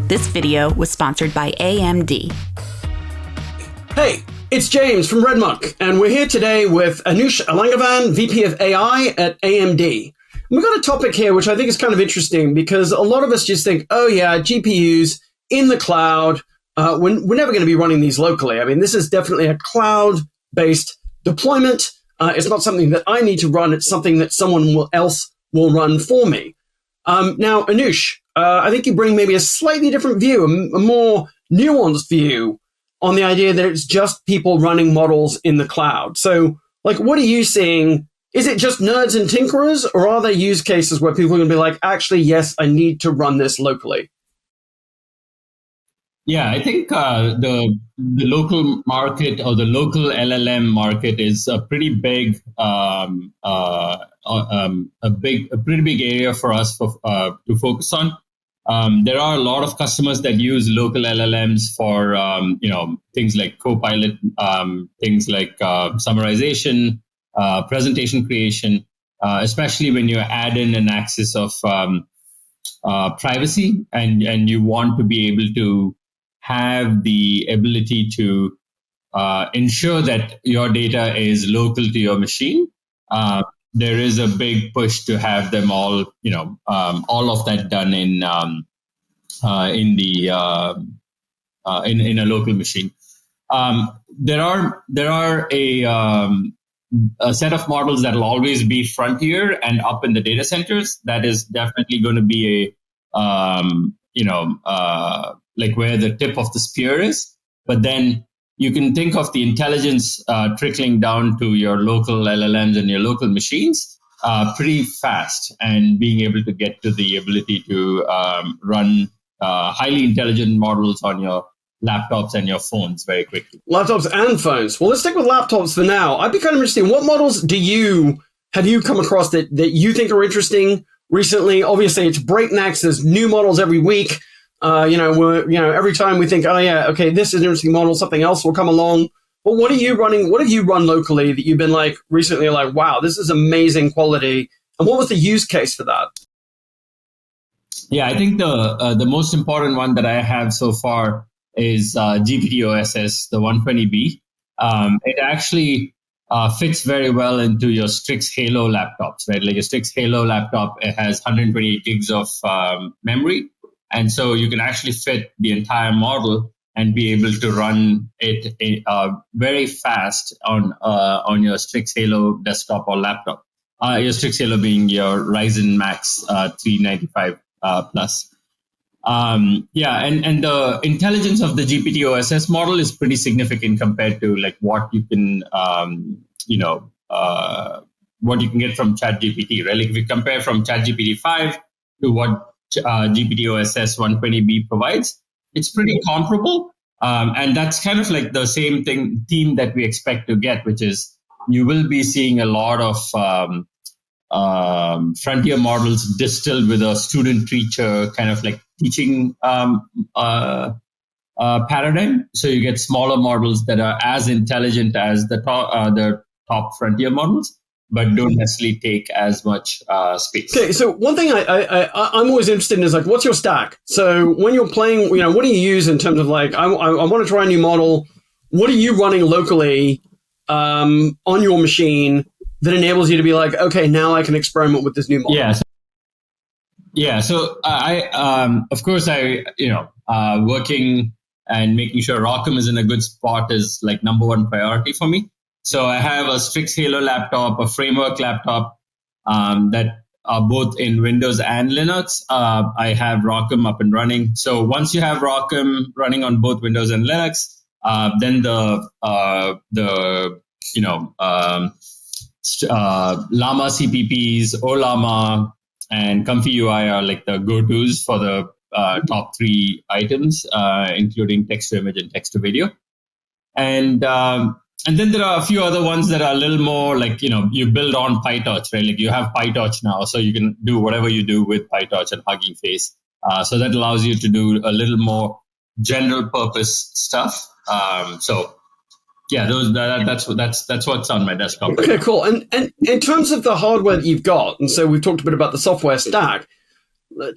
This video was sponsored by AMD. Hey, it's James from RedMonk, and we're here today with Anush Elangovan, VP of AI at AMD. We've got a topic here which I think is kind of interesting because a lot of us just think, oh yeah, GPUs in the cloud, we're never going to be running these locally. I mean, this is definitely a cloud-based deployment. It's not something that I need to run. It's something that someone else will run for me. Now, Anush, I think you bring maybe a slightly different view, a more nuanced view on the idea that it's just people running models in the cloud. So, like, what are you seeing? Is it just nerds and tinkerers, or are there use cases where people are going to be like, actually, yes, I need to run this locally? Yeah, I think the local market or the local LLM market is a pretty big, a pretty big area for us to focus on. There are a lot of customers that use local LLMs for things like Copilot, things like summarization, presentation creation, especially when you add in an axis of privacy and you want to be able to have the ability to ensure that your data is local to your machine. There is a big push to have them all, all of that done in a local machine. There are a set of models that will always be frontier and up in the data centers. That is definitely going to be like where the tip of the spear is. But then you can think of the intelligence trickling down to your local LLMs and your local machines pretty fast, and being able to get to the ability to run highly intelligent models on your laptops and your phones very quickly. Laptops and phones. Well, let's stick with laptops for now. I'd be kind of interested in what models have you come across that you think are interesting recently? Obviously, it's breakneck. There's new models every week. Every time we think, oh yeah, okay, this is an interesting model, something else will come along. But what are you running? What have you run locally that you've been like recently, like, wow, this is amazing quality? And what was the use case for that? Yeah, I think the most important one that I have so far is GPT-OSS, the 120B. It actually fits very well into your Strix Halo laptops, right? Like a Strix Halo laptop, it has 128 gigs of memory. And so you can actually fit the entire model and be able to run it very fast on your Strix Halo desktop or laptop. Your Strix Halo being your Ryzen Max 395 plus. And the intelligence of the GPT-OSS model is pretty significant compared to like what you can what you can get from ChatGPT, right? Like if you compare from ChatGPT 5 to what GPT-OSS 120B provides, it's pretty comparable. And that's kind of like the same theme that we expect to get, which is you will be seeing a lot of frontier models distilled with a student-teacher kind of like teaching paradigm. So you get smaller models that are as intelligent as the top frontier models, but don't necessarily take as much space. Okay, so one thing I'm always interested in is like, what's your stack? So when you're playing, what do you use in terms of like, I want to try a new model. What are you running locally on your machine that enables you to be like, okay, now I can experiment with this new model? So I of course, working and making sure ROCm is in a good spot is like number one priority for me. So I have a Strix Halo laptop, a framework laptop that are both in Windows and Linux. I have ROCm up and running. So once you have ROCm running on both Windows and Linux, then the Llama.cpp's, Ollama, and ComfyUI are like the go-tos for the top three items, including text-to-image and text-to-video. And then there are a few other ones that are a little more like, you build on PyTorch, right? Like you have PyTorch now, so you can do whatever you do with PyTorch and Hugging Face. So that allows you to do a little more general purpose stuff. That's what's on my desktop. Okay, cool. And in terms of the hardware that you've got, and so we've talked a bit about the software stack,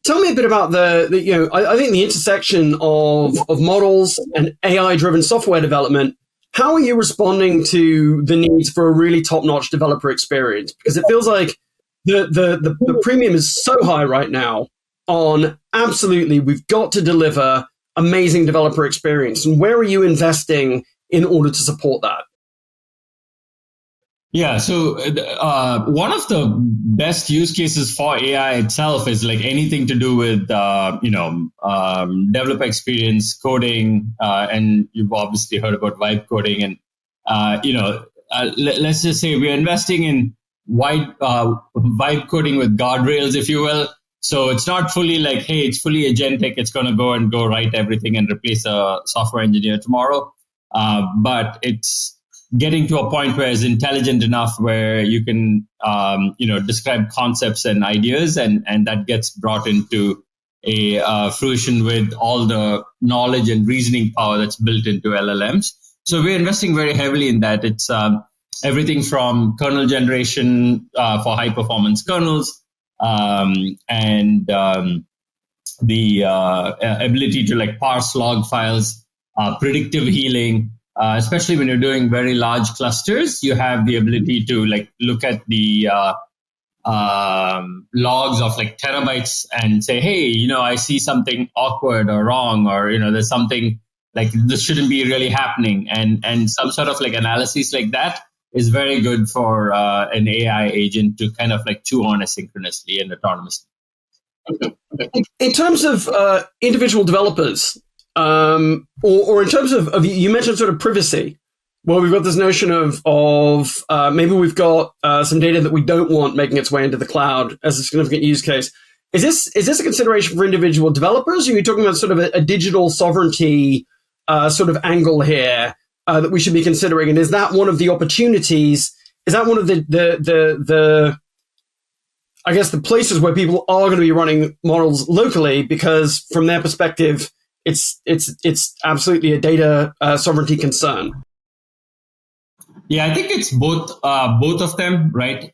tell me a bit about I think the intersection of models and AI-driven software development. How are you responding to the needs for a really top-notch developer experience? Because it feels like the premium is so high right now on absolutely, we've got to deliver amazing developer experience. And where are you investing in order to support that? Yeah, so one of the best use cases for AI itself is like anything to do with developer experience, coding, and you've obviously heard about vibe coding. And let's just say we're investing in vibe coding with guardrails, if you will. So it's not fully like, hey, it's fully agentic. It's going to go write everything and replace a software engineer tomorrow. But it's getting to a point where it's intelligent enough where you can, describe concepts and ideas, and that gets brought into a fruition with all the knowledge and reasoning power that's built into LLMs. So we're investing very heavily in that. It's everything from kernel generation for high performance kernels, and the ability to like parse log files, predictive healing. Especially when you're doing very large clusters, you have the ability to like look at the logs of like terabytes and say, hey, I see something awkward or wrong, or there's something like this shouldn't be really happening, and some sort of like analysis like that is very good for an AI agent to kind of like chew on asynchronously and autonomously. In terms of individual developers. Or in terms of you mentioned sort of privacy. Well, we've got this notion of maybe we've got some data that we don't want making its way into the cloud as a significant use case. Is this a consideration for individual developers? Or are you talking about sort of a digital sovereignty sort of angle here that we should be considering? And is that one of the opportunities? Is that one of the I guess the places where people are going to be running models locally, because from their perspective, it's absolutely a data sovereignty concern. Yeah, I think it's both of them, right?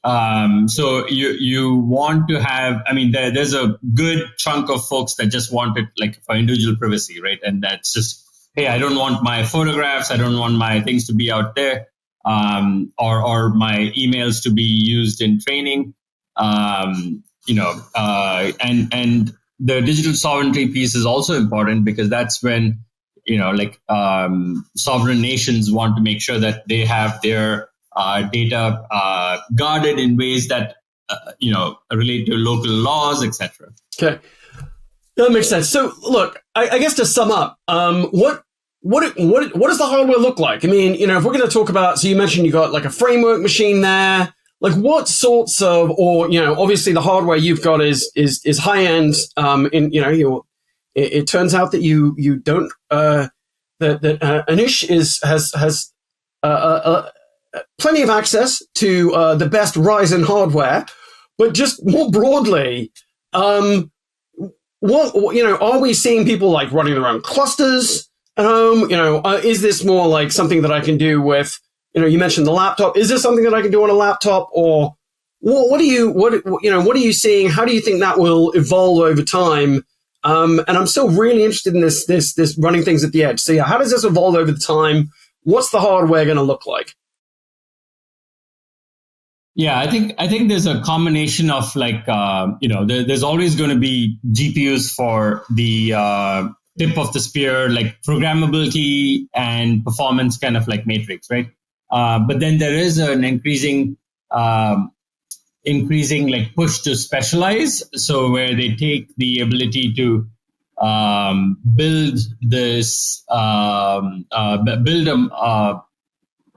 So you want to have, there's a good chunk of folks that just want it like for individual privacy, right? And that's just, hey, I don't want my photographs, I don't want my things to be out there, or my emails to be used in training, and the digital sovereignty piece is also important, because that's when, sovereign nations want to make sure that they have their data guarded in ways that, relate to local laws, etc. Okay. That makes sense. So look, I guess to sum up, what does the hardware look like? I mean, if we're going to talk about, so you mentioned you got like a framework machine there. Like what sorts of, or obviously the hardware you've got is high end. It turns out that you don't that Anush has plenty of access to the best Ryzen hardware, but just more broadly, are we seeing people like running their own clusters at home? Is this more like something that I can do with? You mentioned the laptop. Is this something that I can do on a laptop, or what are you seeing? How do you think that will evolve over time? And I'm still really interested in this running things at the edge. So yeah, how does this evolve over the time? What's the hardware going to look like? Yeah, I think there's a combination of like there's always going to be GPUs for the tip of the spear, like programmability and performance kind of like matrix, right? But then there is an increasing like push to specialize. So where they take the ability to build this,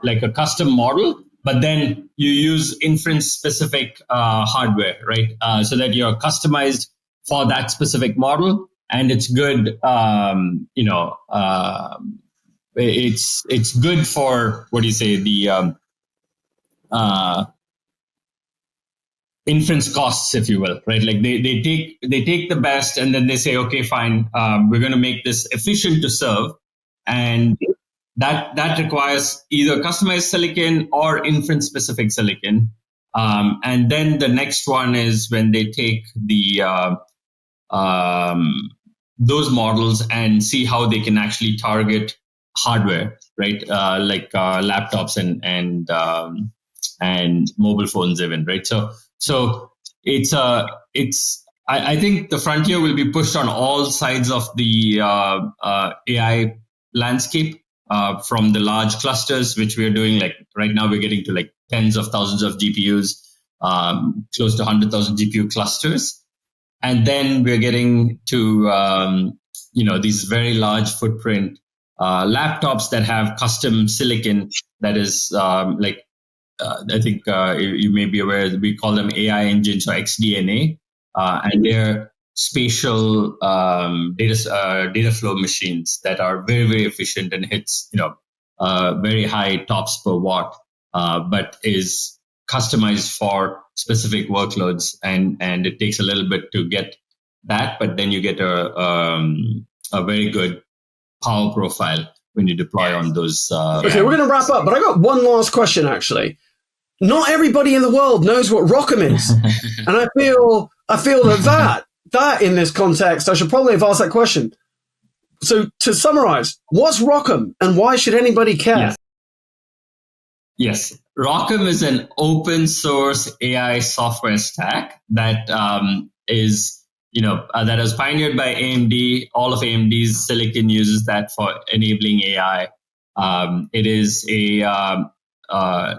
like a custom model, but then you use inference specific hardware, right? So that you're customized for that specific model, and it's good. It's good for the inference costs, if you will, right? Like they take the best, and then they say, okay, fine, we're going to make this efficient to serve, and that requires either customized silicon or inference specific silicon. And then the next one is when they take the those models and see how they can actually target hardware, right? Like laptops and mobile phones, even, right? So I think the frontier will be pushed on all sides of the AI landscape, from the large clusters, which we are doing. Like right now, we're getting to like tens of thousands of GPUs, close to 100,000 GPU clusters. And then we're getting to, these very large footprint laptops that have custom silicon that is I think you may be aware that we call them AI engines or XDNA, and they're spatial data flow machines that are very, very efficient and hits very high tops per watt, but is customized for specific workloads, and it takes a little bit to get that, but then you get a very good power profile when you deploy on those. Okay, we're going to wrap up, but I got one last question, actually. Not everybody in the world knows what ROCm is. And I feel that in this context, I should probably have asked that question. So to summarize, what's ROCm and why should anybody care? Yes. ROCm is an open source AI software stack that is, that was pioneered by AMD. All of AMD's silicon uses that for enabling AI. It is a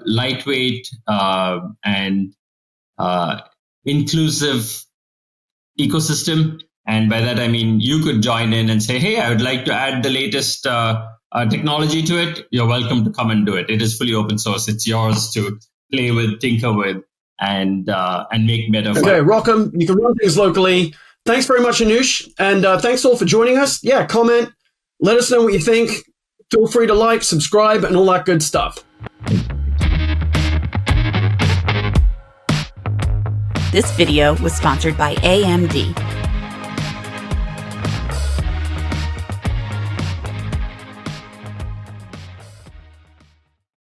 lightweight and inclusive ecosystem. And by that, I mean, you could join in and say, hey, I would like to add the latest technology to it. You're welcome to come and do it. It is fully open source. It's yours to play with, tinker with, and make better. Okay, ROCm, you can run things locally. Thanks very much, Anush. And thanks all for joining us. Yeah, comment. Let us know what you think. Feel free to like, subscribe, and all that good stuff. This video was sponsored by AMD.